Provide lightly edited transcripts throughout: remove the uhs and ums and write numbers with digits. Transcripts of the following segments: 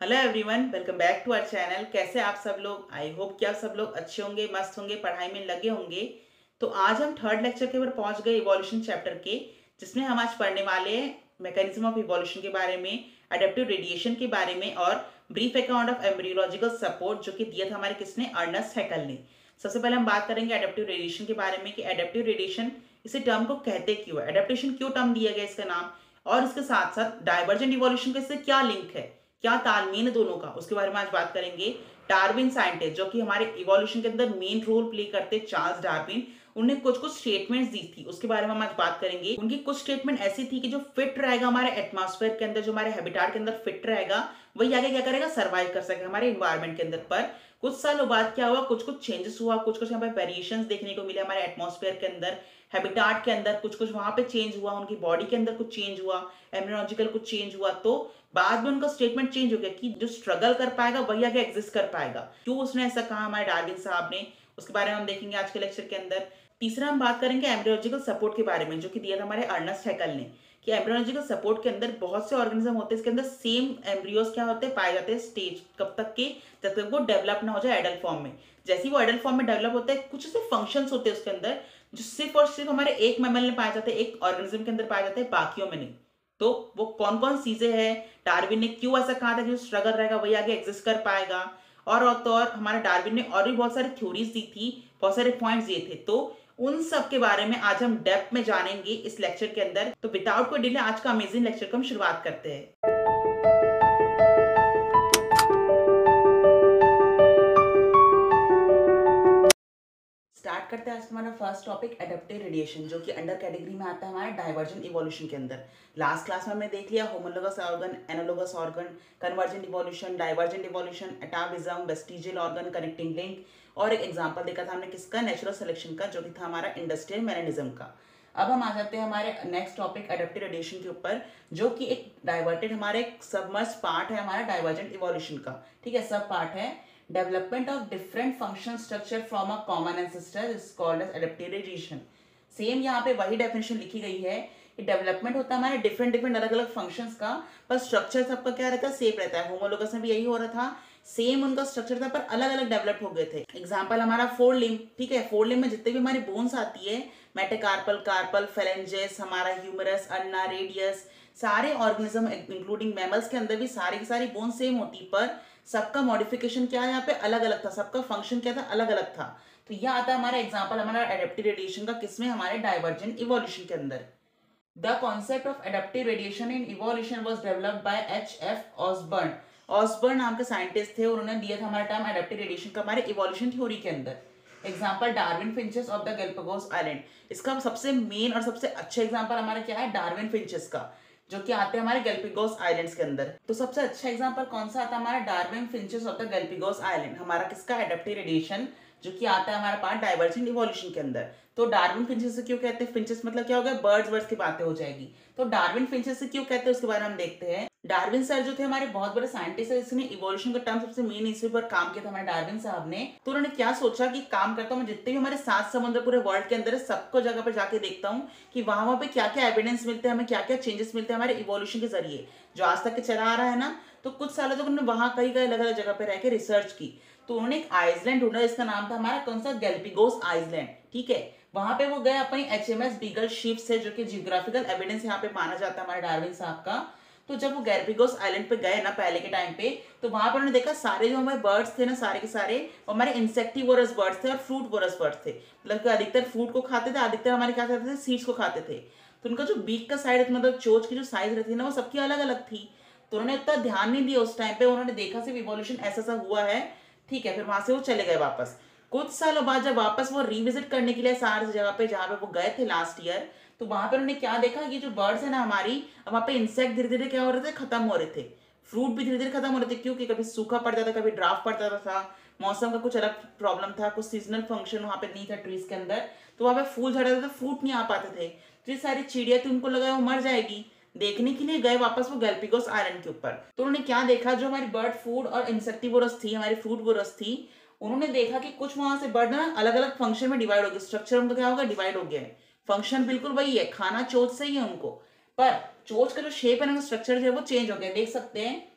Hello everyone, welcome back to our channel. कैसे आप सब लोग? आई होप कि आप सब लोग अच्छे होंगे, मस्त होंगे, पढ़ाई में लगे होंगे। तो आज हम थर्ड लेक्चर के ऊपर पहुंच गए इवोल्यूशन चैप्टर के, जिसमें हम आज पढ़ने वाले हैं मैकेनिज्म ऑफ इवोल्यूशन के बारे में, अडेप्टिव रेडिएशन के बारे में और brief account of embryological support, जो कि दिया था हमारे किसने, अर्नेस्ट हैकेल ने। सबसे पहले हम बात करेंगे अडेप्टिव रेडिएशन के बारे में कि अडेप्टिव रेडिएशन इसे टर्म को कहते क्यों है, अडेप्टेशन क्यों टर्म दिया गया इसका नाम, और इसके साथ साथ डाइवर्जेंट इवोल्यूशन का इससे क्या लिंक है, क्या तालमेल है दोनों का, उसके बारे में आज बात करेंगे। डार्विन साइंटिस्ट जो कि हमारे इवोल्यूशन के अंदर मेन रोल प्ले करते, चार्ल्स डार्विन, उन्हें कुछ कुछ स्टेटमेंट्स दी थी, उसके बारे में हम आज बात करेंगे। उनकी कुछ स्टेटमेंट ऐसी थी कि जो फिट रहेगा हमारे एटमॉस्फेयर के अंदर, जो हमारे हैबिटेट के अंदर फिट रहेगा, वही आगे क्या करेगा, सर्वाइव कर सकेगा हमारे इन्वायरमेंट के अंदर। पर कुछ सालों बाद क्या हुआ, कुछ कुछ चेंजेस हुआ, कुछ कुछ यहाँ पे वेरिएशंस देखने को मिले हमारे एटमॉस्फेयर के अंदर, हैबिटेट के अंदर कुछ कुछ वहां पे चेंज हुआ, उनकी बॉडी के अंदर कुछ चेंज हुआ, एम्ब्रियोलॉजिकल कुछ चेंज हुआ। तो बाद में उनका स्टेटमेंट चेंज हो गया कि जो स्ट्रगल कर पाएगा वही आगे एग्जिस्ट कर पाएगा। क्यों उसने ऐसा कहा हमारे डार्विन साहब ने, उसके बारे में हम देखेंगे आज के लेक्चर के अंदर। तीसरा हम बात करेंगे एम्ब्रियोलॉजिकल सपोर्ट के बारे में, जो कि दिया था हमारे अर्नेस्ट हैकेल ने, कि एम्ब्रियोलॉजिकल सपोर्ट के अंदर बहुत से ऑर्गेनिज्म होते हैं, इसके अंदर सेम एम्ब्रियोस क्या होते हैं, पाए जाते हैं स्टेज कब तक के, जब तक वो डेवलप ना हो जाए एडल्ट फॉर्म में। जैसे ही वो एडल्ट फॉर्म में डेवलप होते हैं, कुछ ऐसे फंक्शंस होते हैं उसके अंदर जो सिर्फ और सिर्फ हमारे एक मैमल में पाए जाते हैं, एक ऑर्गेनिज्म के अंदर पाए जाते हैं, बाकियों में नहीं। तो वो कौन कौन चीजें हैं, डार्विन ने क्यों ऐसा कहा था कि जो स्ट्रगल रहेगा वही आगे एग्जिस्ट कर पाएगा, और तो और हमारे डार्विन ने और भी बहुत सारी थ्योरीज दी थी, बहुत सारे पॉइंट्स दिए थे। तो उन सब के बारे में आज हम डेप्थ में जानेंगे इस लेक्चर के अंदर। तो विदाउट कोई डिले आज का अमेजिंग लेक्चर को हम शुरुआत करते हैं। स्टार्ट करते हैं आज हमारा फर्स्ट टॉपिक एडेप्टिव रेडिएशन, जो कि अंडर कैटेगरी में आता है हमारे डाइवर्जेंट इवोल्यूशन के अंदर। लास्ट क्लास में हमने देख लिया homologous organ, analogous organ, convergent evolution, divergent evolution, एटाविज्म, vestigial organ, connecting link, और एक एग्जांपल देखा था हमने किसका, नेचुरल सिलेक्शन का, जो कि था हमारा इंडस्ट्रियल मैकेनिज्म का। अब हम आ जाते हैं हमारे नेक्स्ट टॉपिक एडेप्टिव रेडिएशन के ऊपर, जो कि एक डाइवर्टेड हमारे एक सबमर्ज पार्ट है हमारा डाइवर्जेंट इवोल्यूशन का। ठीक है, सब पार्ट है। Development of different function structure from a common ancestor is called as adaptive radiation. Same यहाँ पे वही डेफिनेशन लिखी गई है कि डेवलपमेंट होता है हमारे डिफरेंट डिफरेंट अलग अलग फंक्शंस का, पर स्ट्रक्चर सबका क्या रहता है, सेम रहता है। होमोलोगस में भी यही हो रहा था, सेम उनका स्ट्रक्चर था पर अलग अलग डेवलप हो गए थे। एग्जाम्पल हमारा फोर लिम्ब, ठीक है, फोर लिम्ब में जितने भी हमारी बोन्स आती है, मेटाकार्पल, कार्पल, फेलेंजेस, हमारा ह्यूमरस, अन्ना, रेडियस, सारे ऑर्गेनिज्म इंक्लूडिंग मैमल्स के अंदर भी सारी की सारी बोन सेम होती, पर सबका मॉडिफिकेशन क्या है यहाँ पे अलग अलग था, सबका फंक्शन क्या था, अलग अलग था। तो यह आता है हमारा एग्जांपल हमारा एडेप्टिव रेडिएशन का, किसमें, हमारे डाइवर्जेंट इवोल्यूशन के अंदर। The concept of adaptive radiation in evolution was developed by HF. Osborne. Osborne नाम के साइंटिस्ट थे, उन्होंने दिया था हमारा टर्म एडेप्टिव रेडिएशन का हमारे इवोल्यूशन थ्योरी के अंदर। Example Darwin finches of the Galapagos island. इसका सबसे मेन और सबसे अच्छा एग्जाम्पल हमारा क्या है, डार्विन फिंचेस का, जो कि आते हैं हमारे गैलापागोस आइलैंड्स के अंदर। तो सबसे अच्छा एग्जांपल कौन सा आता है, हमारा Darwin finches of the Galapagos island, हमारा किसका, एडेप्टिव रेडिएशन, जो कि आता है हमारे पास डाइवर्जेंट इवोल्यूशन के अंदर। तो डार्विन फिंचेस से क्यों कहते हैं, फिंचेस मतलब क्या हो गया, बर्ड्स की बातें हो जाएगी। तो डार्विन फिंचेस से क्यों कहते हैं उसके बारे में हम देखते हैं। डार्विन सर जो थे हमारे बहुत बड़े साइंटिस्ट है, जिसने इवोल्यूशन का टर्म सबसे मेन इसी पर काम किया था हमारे डार्विन साहब ने। तो उन्होंने क्या सोचा कि काम करता हूँ मैं जितने भी हमारे 7 समुद्र पूरे वर्ल्ड के अंदर है, सबको जगह पर जाके देखता हूँ कि वहां पे क्या क्या एविडेंस मिलते हैं, हमें क्या क्या चेंजेस मिलते हैं हमारे इवोल्यूशन के जरिए, जो आज तक के चला आ रहा है ना। तो कुछ सालों तक उन्होंने वहां कई कई अलग अलग जगह पे रह के रिसर्च की। तो उन्होंने एक आइसलैंड ढूंढा, इसका नाम था हमारा कौन सा, गैलापागोस आइसलैंड। ठीक है, वहां पे वो गए अपनी HMS बीगल शिप से, जो कि जियोग्राफिकल एविडेंस यहाँ पे माना जाता है हमारे डार्विन साहब का। तो जब वो गैलापागोस आइलैंड पे गए ना पहले के टाइम पे, तो वहां पर उन्होंने देखा सारे जो हमारे बर्ड्स थे ना, सारे के सारे हमारे इंसेक्टिवोरस बर्ड्स थे और फ्रूटवोरस बर्ड्स थे, मतलब अधिकतर फ्रूट को खाते थे, अधिकतर हमारे क्या खाते थे, सीड्स को खाते थे। तो उनका जो बीक का साइड, मतलब चोंच की जो साइज रहती है ना, वो सबकी अलग अलग थी। तो उन्होंने उतना ध्यान नहीं दिया उस टाइम पे, उन्होंने देखा सिर्फ इवोल्यूशन ऐसा सा हुआ है। ठीक है, फिर वहां से वो चले गए वापस। कुछ सालों बाद जब वापस वो रिविजिट करने के लिए सारे जगह पे जहाँ पे वो गए थे लास्ट ईयर, तो वहां पर उन्होंने क्या देखा कि जो बर्ड्स है ना हमारी, वहां पे इंसेक्ट धीरे धीरे क्या हो रहे थे, खत्म हो रहे थे। फ्रूट भी धीरे धीरे खत्म हो रहे थे, क्योंकि कभी सूखा पड़ जाता, कभी ड्राफ्ट पड़ जाता था, मौसम का कुछ अलग प्रॉब्लम था, कुछ सीजनल फंक्शन वहां पे नहीं था ट्रीज के अंदर। तो वहां पे फूल झड़ रहे थे, फ्रूट नहीं आ पाते थे। तो ये सारी चिड़िया थी, उनको लगा वो मर जाएगी, देखने के लिए गए वापस वो गैलापागोस आइलैंड के ऊपर। तो उन्होंने क्या देखा, जो हमारी बर्ड फूड और इंसेक्टिवोरस थी, हमारी फ्रूटवोरस थी, उन्होंने देखा कि कुछ वहां से बर्ड ना अलग अलग फंक्शन में डिवाइड हो गए, स्ट्रक्चर उनका क्या होगा, डिवाइड हो गया है। फंक्शन बिल्कुल वही है, खाना चोंच से ही है उनको, पर चोंच का जो शेप है ना, स्ट्रक्चर जो है वो चेंज हो गया, देख सकते हैं।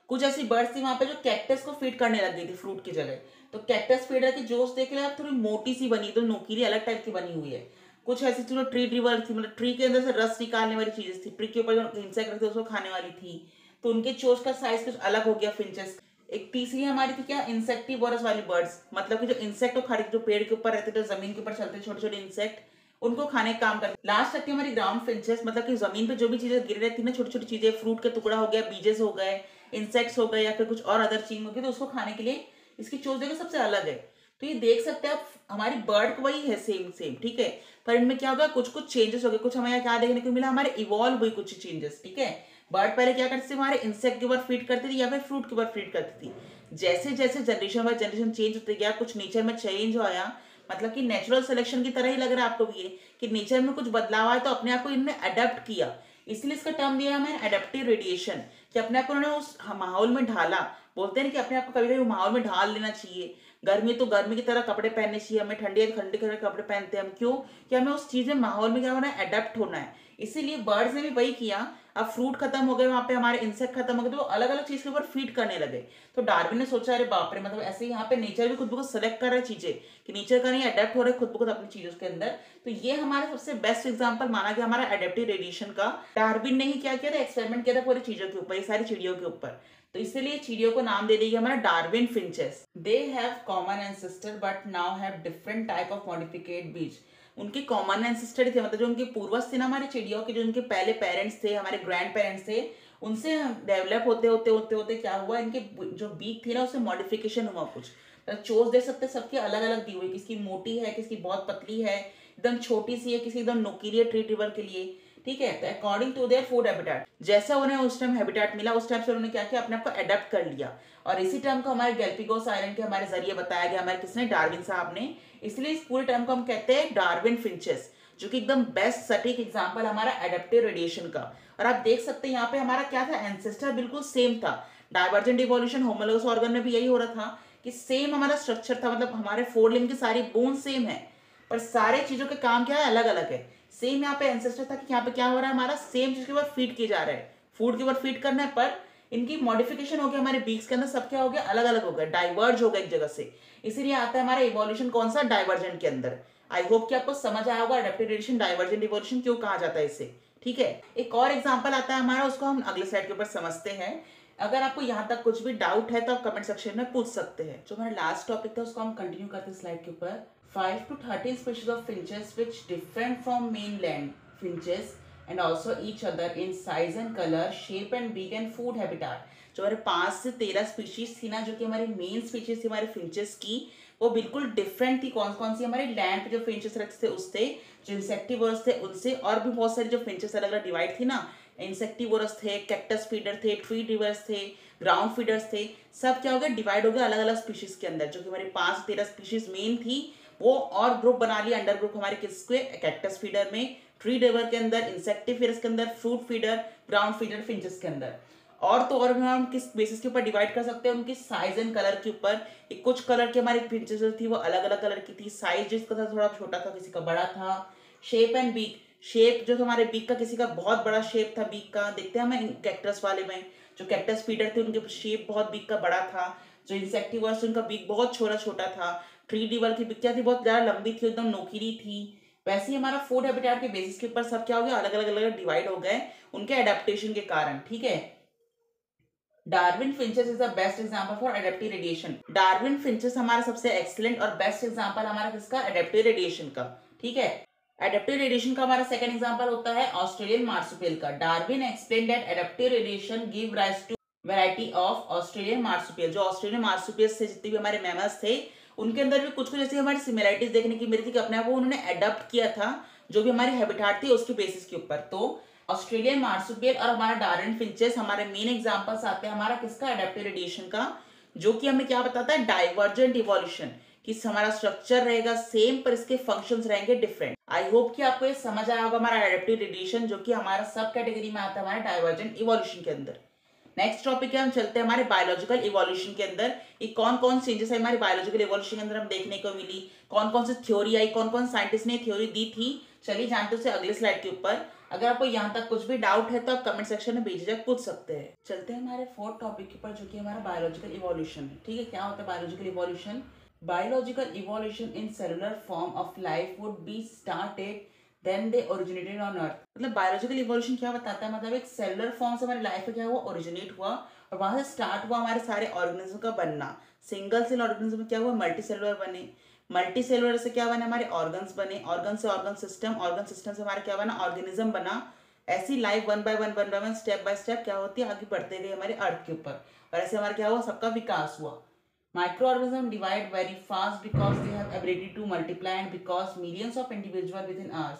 कुछ ऐसी बर्ड्स थी वहां पे जो कैक्टस को फीड करने लग गई थी फ्रूट की जगह। तो कैक्टस फीडर की जोश देख ले आप, थोड़ी मोटी सी बनी, तो नोकीली अलग टाइप की बनी हुई है। कुछ ऐसी थी जो ट्री ड्रिवर थी, मतलब ट्री के अंदर से रस निकालने वाली चीजें थी, ट्री के ऊपर जो इंसेक्ट रखते उसको खाने वाली थी, तो उनके चोच का साइज कुछ अलग हो गया फिंचेस। एक तीसरी हमारी थी क्या, इंसेक्टिवोरस वाली बर्ड्स, मतलब कि जो इंसेक्ट को खा, जो पेड़ के ऊपर रहते थे, जमीन के ऊपर चलते छोटे छोटे इंसेक्ट, उनको खाने का काम करते। लास्ट तक हमारी ग्राउंड फिंचेस, मतलब कि जमीन पे जो भी चीजें गिर रहती ना, छोटी छोटी चीजें, फ्रूट के टुकड़ा हो गया, बीजेस हो गए, इंसेक्ट्स हो गए, या फिर कुछ और अदर चीज हो गई, तो उसको खाने के लिए इसकी चोंच देखो सबसे अलग है। तो ये देख सकते हैं आप, हमारी बर्ड वही है, सेम सेम, ठीक है, पर इनमें क्या होगा, कुछ कुछ चेंजेस हो गए। कुछ हमें यहाँ क्या देखने को मिला, हमारे इवॉल्व हुई कुछ चेंजेस, ठीक है। बर्ड पहले क्या करती थी, हमारे इंसेक्ट के ऊपर फीड करती थी या फिर फ्रूट के ऊपर फीड करती थी। जैसे जैसे जनरेशन बाय जनरेशन चेंज होते गया, कुछ नेचर में चेंज आया, मतलब कि नेचुरल सिलेक्शन की तरह ही लग रहा है आपको भी ये, कि नेचर में कुछ बदलाव आया तो अपने आप को इन्होंने अडेप्ट किया। इसलिए इसका टर्म दिया हमें एडेप्टिव रेडिएशन, कि अपने आप को उन्होंने उस माहौल में ढाला। बोलते हैं कि अपने आप को कभी कभी माहौल में ढाल लेना चाहिए। गर्मी तो गर्मी की तरह कपड़े पहनने चाहिए हमें, ठंडी है ठंडी की तरह कपड़े पहनते हैं हम, क्यों, कि हमें उस चीज में माहौल में क्या होना है, अडेप्ट होना है। इसीलिए बर्ड्स ने भी वही किया। अब फ्रूट खत्म हो गए वहां पे, हमारे इंसेक्ट खत्म हो गए, तो वो अलग अलग चीज के ऊपर फीड करने लगे। तो डार्विन ने सोचा, अरे बाप रे, मतलब ऐसे ही यहाँ पे नेचर भी खुद ब खुद सेलेक्ट कर रहा है चीजें, कि नेचर का नहीं अडेप्ट हो रहा है खुद ब खुद अपनी चीजों के अंदर। तो ये हमारा सबसे बेस्ट एग्जाम्पल माना गया हमारा एडेप्टिव रेडिएशन का। डार्विन ने ही क्या किया था, एक्सपेरिमेंट किया था पूरी चीजों के ऊपर, ये सारी चिड़ियों के ऊपर। तो इसीलिए चिड़ियों को नाम दे दिया हमारा Darwin finches. They have common ancestor but now have different type of modified beaks. उनके कॉमन एंसेस्टर थे, मतलब जो उनके पूर्वज थे ना हमारे चिड़ियों के, जो उनके पहले पेरेंट्स थे, हमारे ग्रैंड पेरेंट्स थे, उनसे डेवलप होते होते होते होते क्या हुआ, इनके जो बीक थी ना उससे मॉडिफिकेशन हुआ कुछ। तो चोच देख सकते, सबकी अलग अलग दी हुई, किसकी मोटी है, किसकी बहुत पतली है, एकदम छोटी सी है, किसी एकदम नोकीली है ट्री ड्रिवर के लिए, ठीक है। तो according to their food habitat, जैसा उन्हें उस टाइम हैबिटेट मिला, उस टाइम से उन्होंने क्या किया, अपने आप को अडेप्ट कर लिया। और इसी टर्म को हमारे गैल्पिगोस आइलैंड के हमारे जरिए बताया गया, हमारे किसने, डार्विन साहब ने। इसलिए इस पूरे टर्म को हम कहते हैं डार्विन फिंचेस, जो कि एकदम बेस्ट सटीक एग्जांपल हमारा एडेप्टिव रेडिएशन का। और आप देख सकते हैं यहाँ पे हमारा क्या था, एंसेस्टर बिल्कुल सेम था। डाइवर्जेंट इवोल्यूशन होमोलोगस ऑर्गन में भी यही हो रहा था, कि सेम हमारा स्ट्रक्चर था, मतलब हमारे फोर लिम्ब की सारी बोन सेम है, पर सारे चीजों के काम क्या है, अलग अलग है। सेम यहाँ पे एंसेस्टर था, कि यहाँ पे क्या हो रहा है, हमारा सेम चीज के ऊपर फीड किया जा रहा है, फूड के ऊपर फीड करना है, पर इनकी मॉडिफिकेशन हो गया, हमारे बीक्स के अंदर सब क्या हो गया, अलग अलग हो गया, डाइवर्ज हो गया एक जगह से। इसीलिए आता है हमारा इवोल्यूशन कौन सा, डाइवर्जेंट के अंदर। आई होप कि आपको समझ आया होगा एडेप्टिव रेडिएशन, डाइवर्जेंट इवोल्यूशन क्यों कहा जाता है इसे, ठीक है। एक और एग्जांपल आता है हमारा, उसको हम अगले स्लाइड के ऊपर समझते हैं। अगर आपको यहाँ तक कुछ भी डाउट है तो आप कमेंट सेक्शन में पूछ सकते हैं। जो हमारा लास्ट टॉपिक था उसको हम कंटिन्यू करते हैं स्लाइड के ऊपर। 5 to 13 species of finches which different from mainland finches and also each other in size and color, shape and beak and food habitat। जो हमारे 5 से 13 स्पीशीज थी ना, जो कि हमारी मेन स्पीशीज थी हमारे फिंचेस की, वो बिल्कुल डिफरेंट थी। कौन कौन सी, हमारे लैंड पे जो फिंचेस रहते थे उससे, जो इंसेक्टिवोरस थे उनसे, और भी बहुत सारी जो फिंचेस अलग अलग डिवाइड थी ना, इंसेक्टिवोरस थे, कैक्टस फीडर थे, ट्री ड्रिवर्स थे, ग्राउंड फीडर्स थे, सब क्या हो गया, डिवाइड हो गया अलग अलग स्पीशीज के अंदर। जो कि हमारे 5 से 13 स्पीशीज मेन थी, वो और ग्रुप बना लिया, अंडर ग्रुप हमारे किसके, कैक्टस फीडर में, ट्री ड्रिवर के अंदर, इंसेक्टिफियर्स के अंदर, fruit feeder, ground feeder finches के अंदर। और तो और भी हम किस बेसिस के ऊपर डिवाइड कर सकते हैं, उनकी साइज एंड कलर के ऊपर। कुछ कलर के हमारे फिंचेस थी वो अलग अलग कलर की थी, साइज जिसका था थोड़ा छोटा था, किसी का बड़ा था। शेप एंड बीक, शेप जो हमारे बीक का, किसी का बहुत बड़ा शेप था बीक का, देखते हैं हमें कैक्टस वाले में, जो कैक्टस फीडर थे उनके शेप बहुत बीक का बड़ा था। जो इंसेक्टिवर्स उनका बीक बहुत छोटा छोटा था। ट्री ड्रिवर की बीक क्या थी, बहुत ज्यादा लंबी थी, एकदम नोकीली थी। वैसे ही हमारा फूड हैबिटेट के बेसिस के ऊपर सब क्या हो गया, अलग अलग अलग डिवाइड हो गए उनके एडेप्टेशन के कारण, ठीक है। Darwin finches is the best example for adaptive radiation. Darwin finches हमारा सबसे एक्सीलेंट और बेस्ट एग्जांपल हमारा किसका, एडेप्टिव रेडिएशन का, ठीक है। एडेप्टिव रेडिएशन का हमारा सेकंड एग्जांपल होता है ऑस्ट्रेलियन मार्सुपियल का। Darwin explain that adaptive radiation give rise to variety of Australian marsupial. जो ऑस्ट्रेलियन मार्सुपियल से जितने भी हमारे मैमल्स थे, उनके अंदर भी कुछ कुछ ऐसी हमारी सिमिलरिटीज देखने की मिली थी, कि अपने आप को उन्होंने एडप्ट किया था जो भी हमारी हैबिटेट थी उसके बेसिस के ऊपर। तो ऑस्ट्रेलियन मार्सुपियल और हमारा डार्विन फिंचेस हमारे मेन एग्जांपल्स आते हैं हमारा किसका, एडेप्टिव रेडिएशन का, जो कि हमें क्या बताता है, डाइवर्जेंट इवोल्यूशन, कि हमारा स्ट्रक्चर रहेगा सेम पर इसके फंक्शंस रहेंगे डिफरेंट। आई होप कि आपको ये समझ आया होगा हमारा एडेप्टिव रेडिएशन, जो कि हमारा सब कैटेगरी में आता है हमारे डाइवर्जेंट इवोल्यूशन के अंदर। नेक्स्ट टॉपिक है, हम चलते हैं हमारे बायोलॉजिकल इवोल्यूशन के अंदर। ये कौन कौन चेंजेस है हमारे बायोलॉजिकल इवोल्यूशन के अंदर हम देखने को मिली, कौन कौन सी थ्योरी आई, कौन कौन साइंटिस्ट ने थ्योरी दी थी, चलिए जानते हैं उसे अगले स्लाइड के ऊपर। अगर आपको यहाँ तक कुछ भी डाउट है तो आप कमेंट सेक्शन में बेझिझक पूछ सकते हैं। चलते हैं हमारे फोर्थ टॉपिक के ऊपर, जो कि हमारा बायोलॉजिकल इवोल्यूशन है। ठीक है, क्या होता है biological evolution? Biological evolution in cellular form of life would be started then they originated on earth. मतलब बायोलॉजिकल इवोल्यूशन क्या बताता है? मतलब एक सेलुलर फॉर्म से हमारी लाइफ में क्या हुआ, ओरिजिनेट हुआ और वहां से स्टार्ट हुआ हमारे सारे ऑर्गेनिज्म का बनना। सिंगल सेल ऑर्गेनिज्म क्या हुआ, मल्टी सेलुलर बने। मल्टी सेलुलर से क्या बना, हमारे ऑर्गन्स बने। ऑर्गन से ऑर्गन सिस्टम, ऑर्गन सिस्टम से हमारे क्या बना, ऑर्गेनिज्म बना। ऐसी life one by one step by step क्या होती है, आगे बढ़ते गए हमारे अर्थ के ऊपर। और ऐसे हमारा क्या हुआ, सबका विकास हुआ। Microorganisms divide very fast because they have ability to multiply and because millions of individuals within us।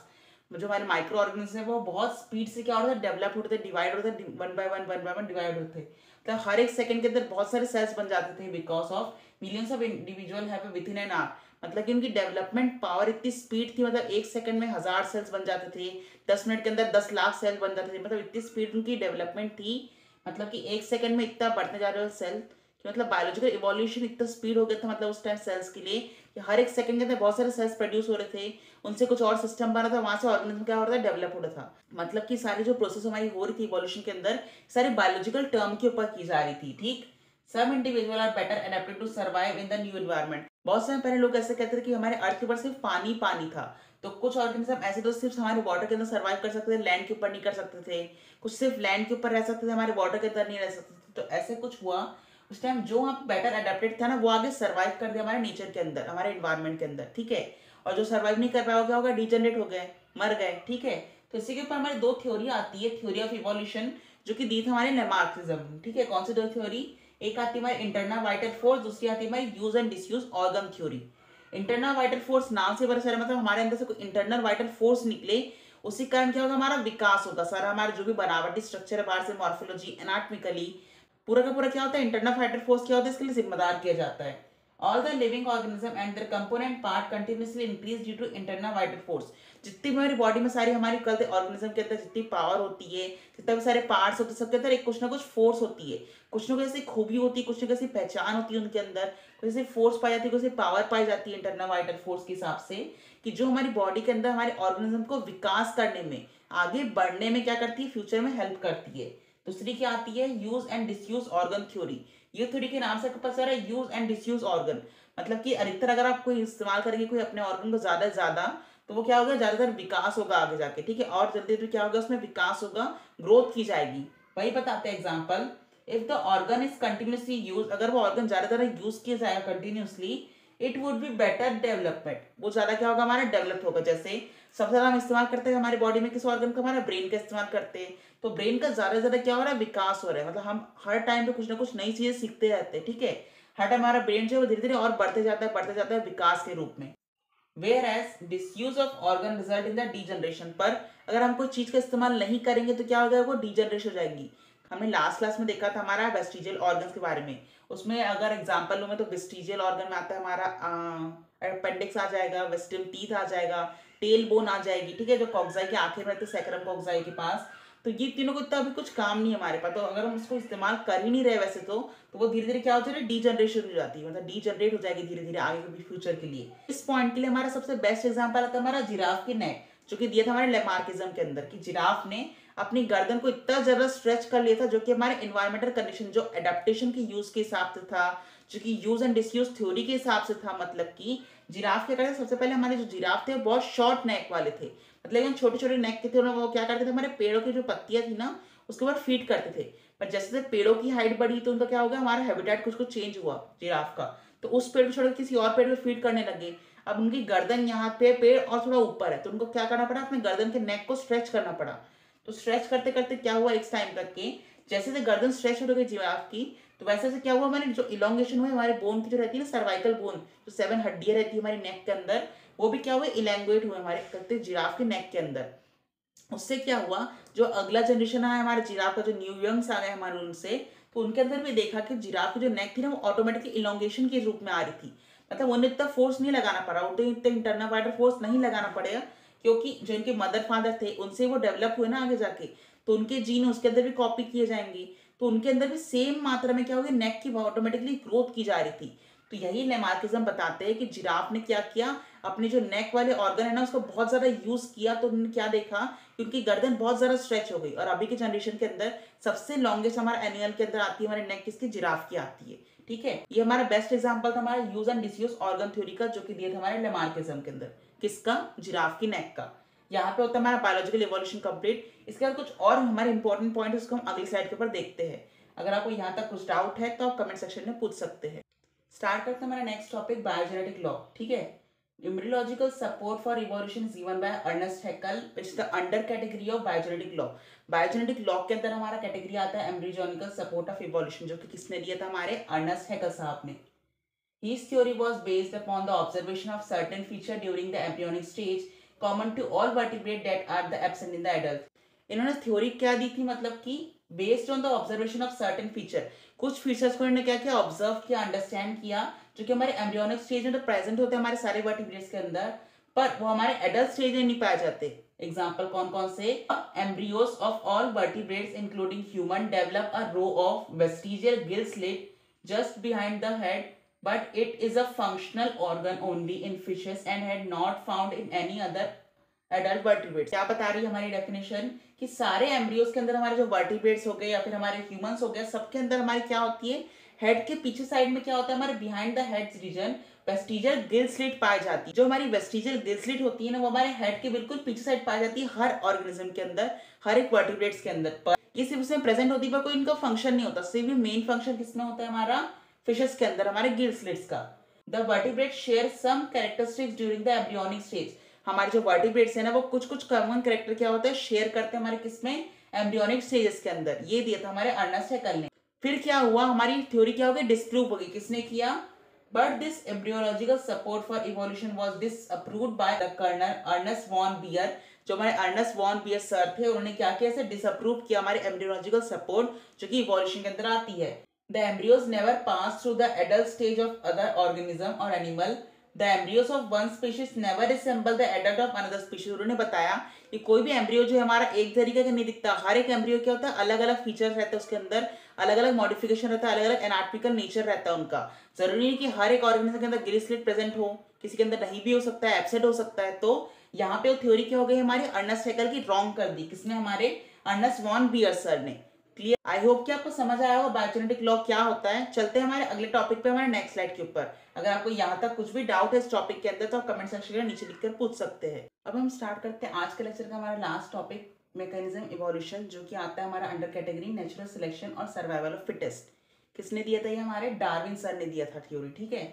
जो हमारे माइक्रो ऑर्गेनिज्म है वो बहुत स्पीड से क्या होता है, डेवलप होते थे, डिवाइड होते थे, वन बाय वन डिवाइड होते थे। तो हर एक सेकंड के अंदर बहुत सारे सेल्स बन जाते थे because of millions of individual have with in an hour. मतलब कि उनकी डेवलपमेंट पावर इतनी स्पीड थी, मतलब एक सेकंड में 1000 सेल्स बन जाते थे, 10 मिनट के अंदर 10 लाख सेल बन जाते थे। मतलब इतनी स्पीड उनकी डेवलपमेंट थी, मतलब कि एक सेकंड में इतना बढ़ते जा रहे हो सेल कि मतलब बायोलॉजिकल इवोल्यूशन इतना स्पीड हो गया था मतलब उस टाइम सेल्स के लिए कि हर एक सेकंड के अंदर बहुत सारे सेल्स प्रोड्यूस हो रहे थे, उनसे कुछ और सिस्टम बना था, वहां से ऑर्गेनिज्म क्या हो रहा था, डेवलप हो रहा था। मतलब कि सारी जो प्रोसेस हमारी हो रही थी इवोल्यूशन के अंदर, सारी बायोलॉजिकल टर्म के ऊपर की जा रही थी। ठीक, some individual are better adapted to survive in the new environment. बहुत समय पहले लोग ऐसे कहते थे कि हमारे अर्थ के ऊपर सिर्फ पानी पानी था, तो कुछ ऑर्गेनिज्म ऐसे तो सिर्फ हमारे वाटर के अंदर सर्वाइव कर सकते थे, लैंड के ऊपर नहीं कर सकते थे। कुछ सिर्फ लैंड के ऊपर रह सकते थे, हमारे वाटर के अंदर नहीं रह सकते थे। तो ऐसे कुछ हुआ उस टाइम, जो वहाँ बेटर अडेप्टेड था ना वो आगे सर्वाइव कर दिया हमारे नेचर के अंदर, हमारे एनवायरमेंट के अंदर। ठीक है, और जो सर्वाइव नहीं कर पाया क्या होगा, डिजेनरेट हो गए, मर गए। ठीक है, तो इसी के ऊपर हमारी दो थ्योरी आती है, थ्योरी ऑफ इवोल्यूशन, जो कि दी थी हमारे लेमार्क्सिज्म। ठीक है, कौन सी दो थ्योरी? एक आती है हमारी इंटरनल वाइटल फोर्स, दूसरी आती है हमारी use and disuse organ theory. Internal vital force नाम से बड़ा सारा मतलब हमारे अंदर से कोई इंटरनल वाइटल फोर्स निकले, उसी कारण क्या होगा, हमारा विकास होगा। सारा हमारा जो भी बनावटी स्ट्रक्चर है बाहर से, मॉर्फोलॉजी, एनाटॉमिकली, पूरा का पूरा क्या होता है, इंटरनल वाइटल फोर्स क्या होता है, इसके लिए जिम्मेदार किया जाता है। All the living organism and their component part continuously increase due to internal vital force. जितनी भी हमारी बॉडी में सारी हमारी कल ऑर्गेनिज्म के अंदर जितनी पावर होती है, जितने भी सारे पार्ट्स होते हैं, सबके अंदर एक कुछ ना कुछ फोर्स होती है, कुछ ना कुछ ऐसी खूबी होती है, कुछ ना कुछ ऐसी पहचान होती है उनके अंदर, कुछ ऐसी फोर्स पाई जाती है, कुछ ऐसी पावर पाई जाती है इंटरनल वाइटल फोर्स के हिसाब से, कि जो हमारी बॉडी के अंदर हमारे ऑर्गेनिज्म को विकास करने में, आगे बढ़ने में क्या करती है, फ्यूचर में हेल्प करती है। दूसरी क्या आती है, use and disuse organ theory. ये थ्योरी के नाम से पता चल रहा है, यूज एंड डिसयूज ऑर्गन, मतलब कि अधिकतर अगर आप कोई इस्तेमाल करेंगे कोई अपने ऑर्गन को ज्यादा से ज्यादा, तो वो क्या होगा, ज्यादातर विकास होगा आगे जाके। ठीक है, और जल्दी जल्दी क्या होगा, उसमें विकास होगा, ग्रोथ की जाएगी। वही बताते हैं example, if the organ is continuously use, अगर वो ऑर्गन ज्यादा ज्यादा यूज किया जाएगा continuously, it would be better development, वो ज्यादा क्या होगा, हमारा डेवलप होगा। जैसे सबसे ज्यादा हम इस्तेमाल करते हैं हमारी बॉडी में किस ऑर्गन का, हमारा ब्रेन का इस्तेमाल करते हैं, तो ब्रेन का ज्यादा से ज्यादा क्या हो रहा है, विकास हो रहा है। मतलब हम हर टाइम पे कुछ ना कुछ नई चीजें सीखते रहते हैं। ठीक है, हर टाइम हमारा ब्रेन जो है वो धीरे धीरे और बढ़ते जाता है विकास के रूप में। Whereas disuse of organ result in the degeneration, पर अगर हम कोई चीज का इस्तेमाल नहीं करेंगे तो क्या हो जाएगा, वो डीजनरेशन हो जाएगी। हमने लास्ट क्लास में देखा था हमारा वेस्टिजियल ऑर्गन्स के बारे में, उसमें अगर एग्जांपल लूं मैं तो वेस्टिजियल ऑर्गन में आता है हमारा अपेंडिक्स आ जाएगा, वेस्टिम टीथ आ जाएगा, टेल बोन आ जाएगी। ठीक है, जो कॉक्साई के आखिर में रहते हैं, सैक्रम कॉक्साई के पास। तो ये तीनों को इतना अभी कुछ काम नहीं है हमारे पास, तो अगर हम उसको इस्तेमाल कर ही नहीं रहे वैसे तो वो धीरे धीरे क्या होता है, डीजनरेशन हो जाती है, मतलब डीजनरेट हो जाएगी धीरे धीरे आगे के फ्यूचर के लिए। इस पॉइंट के लिए हमारा सबसे बेस्ट एग्जांपल आता है हमारा जिराफ की नेक, जो कि दिया था हमारे लेमार्किज्म के अंदर, कि जिराफ ने अपनी गर्दन को इतना ज्यादा स्ट्रेच कर लिया था, जो कि हमारे एनवायरमेंटल कंडीशन, जो एडेप्टेशन के यूज के हिसाब से था, जो कि यूज एंड डिसयूज थ्योरी के हिसाब से था। मतलब कि जिराफ क्या करते, सबसे पहले हमारे जो जिराफ थे बहुत शॉर्ट नेक वाले थे, मतलब एकदम छोटे छोटे नेक के थे, वो क्या करते थे, हमारे पेड़ों की जो पत्तियां थी ना उसके ऊपर फीड करते थे। पर जैसे जैसे पेड़ों की हाइट बढ़ी तो उनका क्या हो गया, हमारा हैबिटेट कुछ कुछ चेंज हुआ जिराफ का, तो उस पेड़ को छोड़ किसी और पेड़ पे फीड करने लगे। अब उनकी गर्दन यहाँ पे पेड़ और थोड़ा ऊपर है, तो उनको क्या करना पड़ा, अपने गर्दन के नेक को स्ट्रेच करना पड़ा। तो स्ट्रेच करते करते क्या हुआ, एक टाइम करके जैसे जैसे गर्दन स्ट्रेच हो गई जिराफ की, तो वैसे वैसे क्या हुआ, हमारे जो इलोंगेशन हुआ हमारे बोन की जो रहती है ना, सर्वाइकल बोन, जो 7 हड्डियां रहती है हमारी नेक के अंदर, वो भी क्या हुआ, इलेंगुएट हुए हमारे करते जिराफ के नेक के अंदर। उससे क्या हुआ, जो अगला जनरेशन आया हमारे जिराफ का, जो न्यू यंग्स आ गए हमारे उनसे, तो उनके अंदर भी देखा कि जिराफ की जो नेक थी ना वो ऑटोमेटिकली इलोंगेशन के रूप में आ रही थी। मतलब उन्हें इतना फोर्स नहीं लगाना पड़ा, उन्हें इतना इंटरनल वाइडर फोर्स नहीं लगाना पड़ेगा, क्योंकि जो इनके मदर फादर थे उनसे वो डेवलप हुए ना आगे जाके, तो उनके जीन उसके अंदर भी कॉपी किए जाएंगे, तो उनके अंदर भी सेम मात्रा में क्या होगी, नेक की ऑटोमेटिकली ग्रोथ की जा रही थी। तो यही लेमार्किज्म बताते हैं कि जिराफ ने क्या किया, अपने जो नेक वाले ऑर्गन है ना उसको बहुत ज्यादा यूज किया, तो उन्होंने क्या देखा क्योंकि गर्दन बहुत ज़्यादा स्ट्रेच हो गई। और अभी के जनरेशन के अंदर सबसे लॉन्गेस्ट हमारा एनिमल के अंदर आती है हमारी नेक किसकी, जिराफ की आती है। ठीक है, ये हमारा बेस्ट एग्जांपल था हमारा use and disuse organ theory का, जो कि दिया था हमारे लेमार्किज्म के अंदर। किसका, जिराफ की नेक का। यहाँ पे होता है हमारा बायोलॉजिकल इवोल्यूशन कंप्लीट। इसके बाद कुछ और हमारे इंपॉर्टेंट पॉइंट उसको हम अगली स्लाइड के ऊपर देखते हैं। अगर आपको यहाँ तक कुछ डाउट है तो आप कमेंट सेक्शन में पूछ सकते हैं। स्टार्ट करते हैं हमारा नेक्स्ट टॉपिक, बायोजेनेटिक लॉ। ठीक है, embryological support for evolution is given by Ernest Haeckel, which is the under category of biogenetic law. Biogenetic law के अंदर हमारा कैटेगरी आता है एम्ब्रियोनिकल सपोर्ट ऑफ इवोल्यूशन, जो कि किसने दिया था, हमारे अर्नेस्ट हैकेल साहब ने। His theory was based upon the observation of certain feature during the embryonic stage common to all vertebrate that are the absent in the adult. इन्होंने थ्योरी क्या दी थी, मतलब कि based on the observation of certain feature, कुछ features को इन्होंने क्या किया, ऑब्जर्व किया, अंडरस्टैंड किया, जो कि हमारे एम्ब्रियोनिक स्टेज में तो प्रेजेंट होते हैं हमारे सारे वर्टिब्रेट्स के अंदर, पर वो हमारे एडल्ट स्टेज में नहीं पाए जाते। एग्जांपल कौन कौन से, embryos of all vertebrates including human develop a row of vestigial gill slit just behind the head, but it is a functional organ only in fishes and had not found in any other adult vertebrates। क्या बता रही है हमारी definition, कि सारे embryos के अंदर हमारे जो वर्टिब्रेट्स हो गए या फिर हमारे ह्यूमंस हो गए, सबके अंदर हमारी क्या होती है, हेड के पीछे साइड में क्या होता है, हमारे behind the head region vestigial gill slit पाई जाती है। जो हमारी वेस्टिजियल गिल स्लिट होती है ना, वो हमारे हेड के बिल्कुल पीछे साइड पाई जाती है हर ऑर्गेनिज्म के अंदर, हर एक वर्टिब्रेट्स के अंदर। पर ये सिर्फ उसमें प्रेजेंट होती है, पर कोई इनका फंक्शन नहीं होता। सिर्फ मेन फंक्शन किसमें होता है, हमारा फिशेस के अंदर, हमारे गिल स्लिट्स का। The vertebrate share some characteristics during the embryonic stage. हमारे जो वर्टिब्रेट्स है ना, वो कुछ कुछ कॉमन कैरेक्टर क्या होता है, शेयर करते हैं हमारे किसमें, एम्ब्रियोनिक स्टेजेस के अंदर। ये दिया था हमारे अर्नेस्ट हैकेल ने। फिर क्या हुआ, हमारी थ्योरी क्या हो गई, डिस्प्रूव हो गई। किसने किया, but this embryological support for evolution was disapproved by the colonel Ernst von Baer. जो हमारे अर्नेस्ट वॉन बियर सर थे, उन्होंने क्या किया, इसे डिसअप्रूव किया हमारे एम्ब्रियोलॉजिकल सपोर्ट जो कि इवोल्यूशन के अंदर आती है। The embryos never pass through the adult stage of other organism or animal. The embryos of one species never resemble the adult of another species। उन्होंने बताया कि कोई भी एम्ब्रियो जो है हमारा एक तरीके का नहीं दिखता। हर एक एम्ब्रियो क्या होता है, अलग अलग फीचर्स रहते हैं उसके अंदर, अलग अलग मॉडिफिकेशन रहता है, अलग अलग एनाटॉमिकल नेचर रहता है उनका। जरूरी नहीं कि हर एक ऑर्गेनिज्म के अंदर गिल स्लिट प्रेजेंट हो, किसी के अंदर नहीं भी हो सकता है, एब्सेंट हो सकता है। तो यहाँ पे वो थ्योरी क्या हो गई हमारी, अर्नेस्ट हैकेल की रॉन्ग कर दी। किसने, हमारे अर्नेस्ट वॉन बियर सर ने। क्लियर, आई होप कि आपको समझ आया होगा बायोजेनेटिक लॉ क्या होता है। चलते हैं हमारे अगले टॉपिक पे, हमारे नेक्स्ट स्लाइड के ऊपर। अगर आपको यहाँ तक कुछ भी डाउट है इस टॉपिक के अंदर, तो आप कमेंट सेक्शन में नीचे लिखकर पूछ सकते हैं। अब हम स्टार्ट करते हैं आज के लेक्चर का हमारा लास्ट टॉपिक, मैकेनिज्म इवोल्यूशन, जो कि आता है हमारा अंडर कैटेगरी नेचुरल सिलेक्शन और सर्वाइवल ऑफ फिटेस्ट। किसने दिया था, ये हमारे डार्विन सर ने दिया था थ्योरी। ठीक है,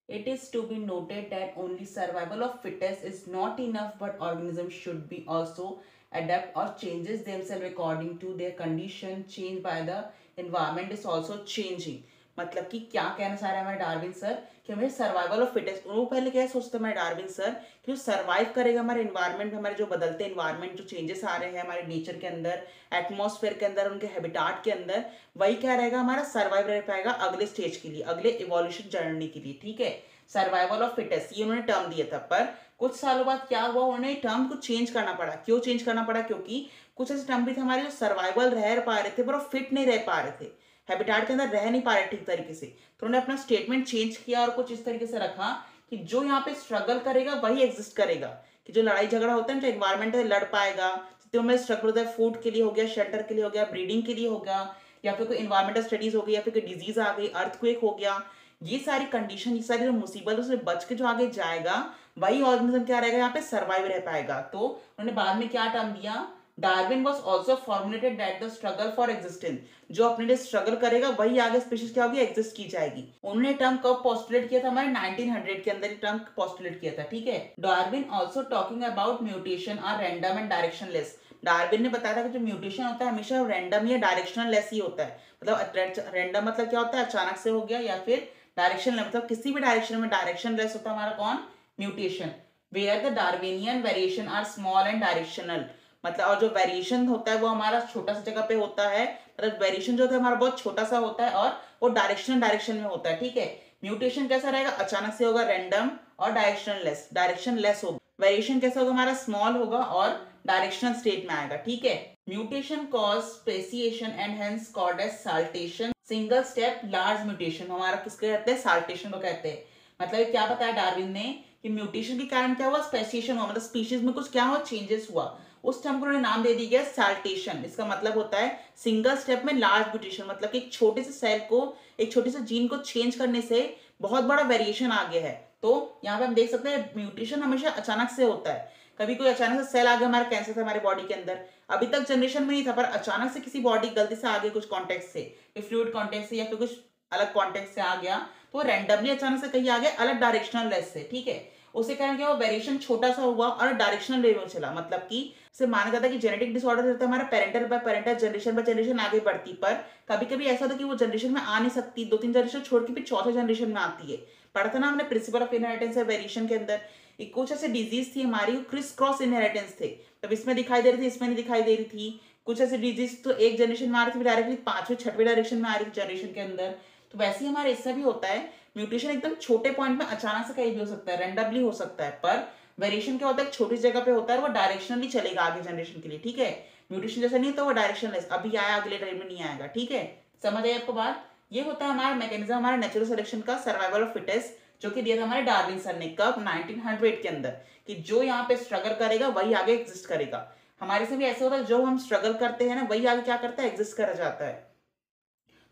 it is to be noted that only survival of fittest is not enough, but organisms should be also adapt or changes themselves according to their condition changed by the environment is also changing। मतलब कि क्या कहना चाह रहे हैं हमारे Darwin sir, कि हमें सर्वाइवल ऑफ फिटेस्ट, वो पहले क्या सोचते हैं हमारे डार्विन सर, कि वो सर्वाइव करेगा हमारे इन्वायरमेंट में, हमारे जो बदलते इन्वायरमेंट, जो चेंजेस आ रहे हैं हमारे नेचर के अंदर, एटमॉस्फेयर के अंदर, उनके हैबिटाट के अंदर, वही क्या रहेगा, हमारा सर्वाइव रह पाएगा अगले स्टेज के लिए, अगले इवोल्यूशन जर्नी के लिए। ठीक है, सर्वाइवल ऑफ फिटेस्ट ये उन्होंने टर्म दिया था। पर कुछ सालों बाद क्या हुआ, उन्होंने टर्म को चेंज करना पड़ा। क्यों चेंज करना पड़ा, क्योंकि कुछ ऐसे टर्म भी थे हमारे जो सर्वाइवल रह पा रहे थे, पर वो फिट नहीं रह पा रहे थे, हैबिटाट के अंदर रह नहीं पा रहे ठीक तरीके से। तो उन्होंने अपना स्टेटमेंट चेंज किया और कुछ इस तरीके से रखा कि जो यहाँ पे स्ट्रगल करेगा वही एग्जिस्ट करेगा, कि जो लड़ाई झगड़ा होता है ना, जो इन्वायरमेंट में लड़ पाएगा, जितने में स्ट्रगल होता है, फूड के लिए हो गया, शेल्टर के लिए हो गया, ब्रीडिंग के लिए हो गया, या फिर कोई इन्वायरमेंटल स्टडीज हो गई, या फिर कोई डिजीज आ गई, अर्थक्वेक हो गया, ये सारी कंडीशन, ये सारी जो मुसीबत से बच के जो आगे जाएगा, वही ऑर्गेनिज्म क्या रहेगा, यहाँ पे सर्वाइव रह पाएगा। तो उन्होंने बाद में क्या टर्म दिया, Darwin was also formulated that the struggle for existence, जो अपने लिए स्ट्रगल करेगा वही आगे स्पीशीज क्या होगी, एग्जिस्ट की जाएगी। उन्होंने टर्म कब पोस्टुलेट किया था, हमारे 1900 के अंदर टर्म पोस्टुलेट किया था। ठीक है, Darwin also talking about mutation are random and directionless. Darwin ने बताया था कि जो म्यूटेशन होता है हमेशा रैंडम या डायरेक्शनल लेस ही होता है। मतलब रैंडम मतलब क्या होता है, अचानक से हो गया, या फिर डायरेक्शन मतलब किसी भी डायरेक्शन में डायरेक्शन लेस होता है हमारा कौन, mutation. Where the Darwinian variation are small and directional, मतलब और जो वेरिएशन होता है वो हमारा छोटा सा जगह पे होता है, मतलब वेरिएशन जो होता है हमारा बहुत छोटा सा होता है और वो डायरेक्शन में होता है। ठीक है, म्यूटेशन कैसा रहेगा, अचानक से होगा, रैंडम और डायरेक्शन लेस होगा। वेरिएशन कैसा होगा, हमारा स्मॉल होगा और डायरेक्शनल स्टेट में आएगा। ठीक है, mutation cause speciation and hence called as saltation. Single step large mutation हमारा किसको कहते हैं, साल्टेशन को कहते हैं। मतलब क्या बताया डार्विन ने कि म्यूटेशन के कारण क्या हुआ, स्पेसिएशन हुआ, मतलब स्पीशीज में कुछ क्या हुआ, चेंजेस हुआ, उस टर्म को उन्होंने नाम दे दिया सैल्टेशन। इसका मतलब होता है सिंगल स्टेप में लार्ज म्यूटेशन, मतलब कि एक छोटे से सेल को, एक छोटे से जीन को चेंज करने से बहुत बड़ा वेरिएशन आ गया है। तो यहाँ पे हम देख सकते हैं म्यूटेशन हमेशा अचानक से होता है। कभी कोई अचानक से सेल आ गया, हमारा कैंसर था हमारे बॉडी के अंदर, अभी तक जनरेशन में नहीं था, पर अचानक से किसी बॉडी गलती से आ गई कुछ कॉन्टेक्ट से, फ्लूइड कॉन्टेक्ट से या फिर कुछ अलग कॉन्टेक्ट से आ गया, तो रैंडमली अचानक से कहीं आ गया अलग डायरेक्शनल लेस से, ठीक है। उसे कारण क्या, वो वेरिएशन छोटा सा हुआ और डायरेक्शनल वे में चला, मतलब कि से माना जाता है कि जेनेटिक डिसऑर्डर रहता है हमारा parental by parental, generation by generation आगे बढ़ती, पर कभी कभी ऐसा होता है कि वो जनरेशन में आ नहीं सकती, 2-3 जनरेशन छोड़ के फिर चौथे जनरेशन में आती है। पढ़ा था ना हमने प्रिंसिपल ऑफ इनहेरिटेंस है वेरिएशन के अंदर। एक कुछ ऐसे डिजीज थी हमारी, क्रिस क्रॉस इनहेरिटेंस थे, तब इसमें दिखाई दे रही थी, इसमें नहीं दिखाई दे रही थी। कुछ ऐसे डिजीज तो एक जनरेशन में आ रही थी, डायरेक्टली 5वें-6वें डायरेक्शन में आ रही थी जनरेशन के अंदर। तो वैसे ही हमारे इससे भी होता है, म्यूटेशन एकदम छोटे पॉइंट में अचानक से कहीं भी हो सकता है, रैंडमली हो सकता है, पर वेरिएशन क्या होता है, छोटी जगह पे होता है, वो डायरेक्शनली चलेगा आगे जनरेशन के लिए, ठीक है। म्यूटेशन जैसा नहीं तो वो डायरेक्शनलेस, अभी आया अगले टाइम में नहीं आएगा, ठीक है। समझ आए आपको बात। ये होता है हमारा मैकेनिज्म, हमारा नेचुरल सिलेक्शन का, सर्वाइवल ऑफ फिटेस्ट, जो कि दिया था हमारे डार्विन सर ने कब, 1900 के अंदर, कि जो यहाँ पे स्ट्रगल करेगा वही आगे एग्जिस्ट करेगा। हमारे से भी ऐसे होता है, जो हम स्ट्रगल करते हैं ना वही आगे क्या करता है, एग्जिस्ट करा जाता है।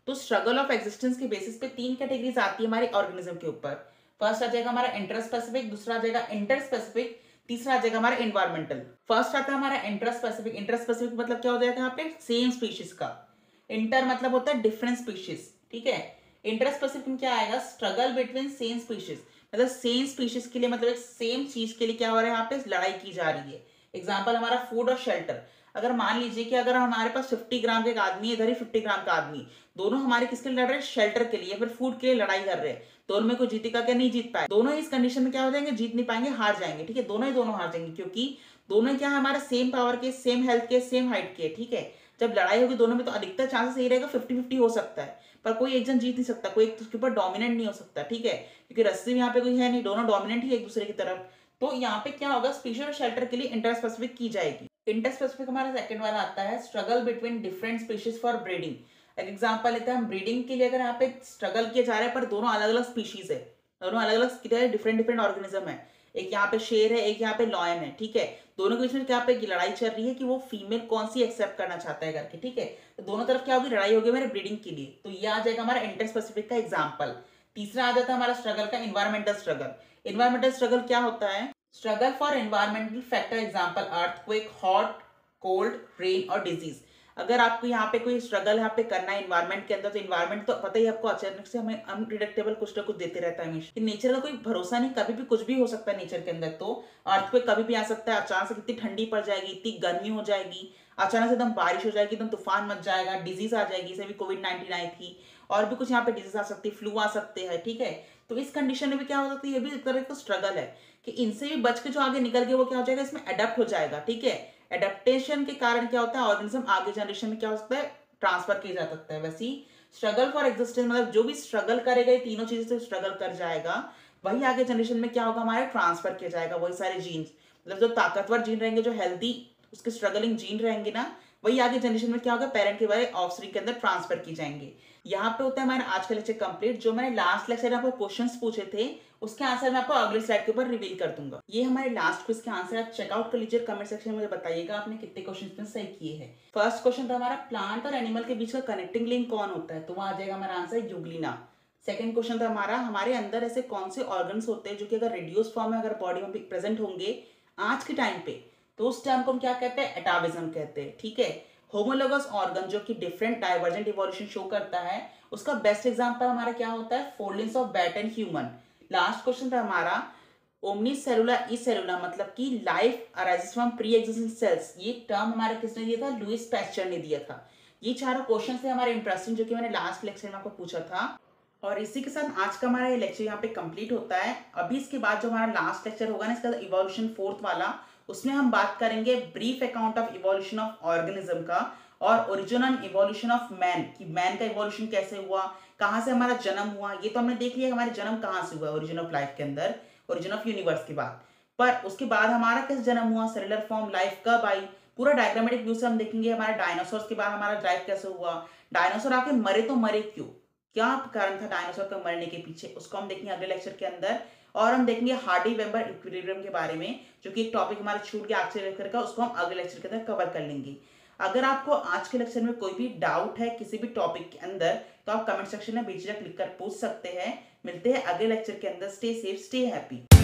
तो स्ट्रगल ऑफ एग्जिस्टेंस के बेसिस पे 3 कैटेगरीज आती है हमारे ऑर्गेनिज्म के ऊपर। फर्स्ट आ जाएगा हमारा इंटरस्पेसिफिक, दूसरा आ जाएगा इंटरस्पेसिफिक, तीसरा आ जाएगा हमारा एनवायरमेंटल। फर्स्ट आता है हमारा इंटरस्पेसिफिक। इंटरस्पेसिफिक मतलब क्या हो जाएगा यहाँ पे, सेम स्पीशीज का। इंटर मतलब होता है डिफरेंट स्पीशीज, ठीक है। इंटरस्पेसिफिक में क्या आएगा, स्ट्रगल बिटवीन सेम स्पीशीज, मतलब सेम स्पीशीज के लिए, मतलब एक सेम चीज के लिए क्या हो रहा है, यहाँ पे लड़ाई की जा रही है। एग्जाम्पल हमारा फूड और शेल्टर। अगर मान लीजिए कि अगर हमारे पास 50 ग्राम का एक आदमी है, इधर ही 50 ग्राम का आदमी, दोनों हमारे किसके लिए लड़ रहे हैं, शेल्टर के लिए, फिर फूड के लिए लड़ाई कर रहे हैं, दोनों में कोई जीतेगा क्या, नहीं जीत पाए, दोनों ही इस कंडीशन में क्या हो जाएंगे, जीत नहीं पाएंगे, हार जाएंगे, ठीक है। दोनों ही दोनों हार जाएंगे, क्योंकि दोनों क्या है, हमारे सेम पावर के, सेम हेल्थ के, सेम हाइट के, ठीक है। जब लड़ाई होगी दोनों में तो अधिकतर चांसेस यही रहेगा 50-50 हो सकता है, पर कोई एक जन जीत नहीं सकता, कोई एक उसके ऊपर डोमिनेंट नहीं हो सकता, ठीक है, क्योंकि रस्सी में यहाँ पे कोई है नहीं, दोनों डोमिनेंट ही एक दूसरे की तरफ। तो यहाँ पे क्या होगा, स्पीशीज और शेल्टर के लिए इंटरस्पेसिफिक की जाएगी। इंटरस्पेसिफिक हमारा सेकंड वाला आता है, struggle between different species for breeding. एक एग्जांपल लेते हैं हम, ब्रीडिंग के लिए अगर यहाँ पे स्ट्रगल किए जा रहे हैं, पर दोनों अलग अलग स्पीशीज है, दोनों अलग अलग डिफरेंट डिफरेंट ऑर्गेनिज्म है, एक यहाँ पे शेर है, एक यहाँ पे लॉयन है, ठीक है। दोनों के बीच में क्या पे लड़ाई चल रही है कि वो फीमेल कौन सी एक्सेप्ट करना चाहता है करके, ठीक है। तो दोनों तरफ क्या होगी, लड़ाई होगी मेरे ब्रीडिंग के लिए। तो ये आ जाएगा हमारा इंटरस्पेसिफिक का एग्जाम्पल। तीसरा आ जाता है हमारा स्ट्रगल का इन्वायरमेंटल स्ट्रगल। इन्वायरमेंटल स्ट्रगल क्या होता है, struggle for environmental factor, example earthquake, hot, cold, rain और डिजीज। अगर आपको यहाँ पे कोई स्ट्रगल यहाँ पे करना है इन्वायरमेंट के अंदर, तो इन्वायरमेंट तो पता ही आपको अचानक से हमें अनप्रिडिक्टेबल कुछ ना कुछ देते रहता है हमेशा, नेचर का कोई भरोसा नहीं, कभी भी कुछ भी हो सकता है नेचर के अंदर। तो अर्थक्वेक कभी भी आ सकता है, अचानक से कितनी ठंडी पड़ जाएगी, इतनी गर्मी हो जाएगी, अचानक से एकदम बारिश हो जाएगी, एकदम तूफान मच जाएगा, डिजीज आ जाएगी, जैसे भी कोविड-19 आई थी, और भी कुछ यहाँ पे डिजीज आ सकती है, फ्लू आ सकते हैं, ठीक है। तो इस कंडीशन में भी क्या हो सकता है, ये भी एक तरह का स्ट्रगल है कि इनसे भी बच के जो आगे निकल के वो क्या हो जाएगा, इसमें अडेप्ट हो जाएगा, ठीक है। एडेप्टेशन के कारण क्या होता है, ऑर्गेनिज्म आगे जनरेशन में क्या हो सकता है, ट्रांसफर किया जा सकता है। वैसे ही स्ट्रगल फॉर एग्जिस्टेंस, मतलब जो भी स्ट्रगल करेगा, ये तीनों चीजें से स्ट्रगल कर जाएगा, वही आगे जनरेशन में क्या होगा, हमारे ट्रांसफर किया जाएगा, वही सारे जीन्स, मतलब जो ताकतवर जीन रहेंगे, जो हेल्दी उसके स्ट्रगलिंग जीन रहेंगे ना, वही आगे जनरेशन में क्या होगा, पेरेंट के बारे ऑफस्प्रिंग के अंदर ट्रांसफर की जाएंगे। यहाँ पे होता है हमारा आज का लेक्चर कंप्लीट। जो मैंने लास्ट लेक्चर में आपको क्वेश्चंस पूछे थे, उसके आंसर मैं आपको अगली स्लाइड के ऊपर रिवील कर दूंगा। ये हमारे लास्ट क्विज के आंसर, आप चेकआउट कर लीजिए, कमेंट सेक्शन में मुझे बताइएगा आपने कितने क्वेश्चन सही किए हैं। फर्स्ट क्वेश्चन था हमारा, प्लांट और एनिमल के बीच का कनेक्टिंग लिंक कौन होता है, तो वहां आ जाएगा हमारा आंसर यूग्लिना। सेकंड क्वेश्चन था हमारा, हमारे अंदर ऐसे कौन से ऑर्गन्स होते हैं जो कि अगर रिड्यूस फॉर्म में अगर बॉडी में प्रेजेंट होंगे आज के टाइम पे, तो उस टाइम को हम क्या कहते हैं, एटाविज्म कहते हैं, ठीक है। होमोलोगस ऑर्गन जो कि डिफरेंट डाइवर्जेंट इवोल्यूशन शो करता है, उसका बेस्ट एग्जांपल हमारा क्या होता है, foldings of bat and human. Last question था हमारा, ओमनी सेलुलर ई सेलुलर, मतलब कि life arises from pre existing cells, ये टर्म हमारा किसने दिया था, लुइस पैस्चर ने दिया था। ये चारों क्वेश्चन थे हमारे इंटरेस्टिंग, जो कि मैंने लास्ट लेक्चर में आपको पूछा था। और इसी के साथ आज का हमारा ये लेक्चर यहाँ पे कंप्लीट होता है। अभी इसके बाद जो हमारा लास्ट लेक्चर होगा ना, इसका इवोल्यूशन फोर्थ वाला, उसमें हम बात करेंगे brief account of evolution of organism का, और origin and evolution of man, कि मैन का इवोल्यूशन कैसे हुआ, कहाँ से हमारा जन्म हुआ। ये तो हमने देख लिया हमारे जन्म कहाँ से हुआ, ओरिजिन ऑफ लाइफ के अंदर, ओरिजिन ऑफ यूनिवर्स के बाद, पर उसके बाद हमारा कैसे जन्म हुआ, सेलुलर फॉर्म, लाइफ कब आई, पूरा डायग्रामेटिक व्यू से हम देखेंगे। हमारे डायनासोर के बाद हमारा लाइफ कैसे हुआ, डायनासोर आके मरे तो मरे क्यों, क्या कारण था डायनासोर के मरने के पीछे, उसको हम देखेंगे अगले लेक्चर के अंदर। और हम देखेंगे हार्डी-वेबर इक्विलिब्रियम के बारे में, जो कि एक टॉपिक हमारा छूट गया आज के लेक्चर का, उसको हम अगले लेक्चर के अंदर कवर कर लेंगे। अगर आपको आज के लेक्चर में कोई भी डाउट है किसी भी टॉपिक के अंदर, तो आप कमेंट सेक्शन में बेझिझक लिखकर पूछ सकते हैं। मिलते हैं अगले लेक्चर के अंदर। Stay safe, stay happy.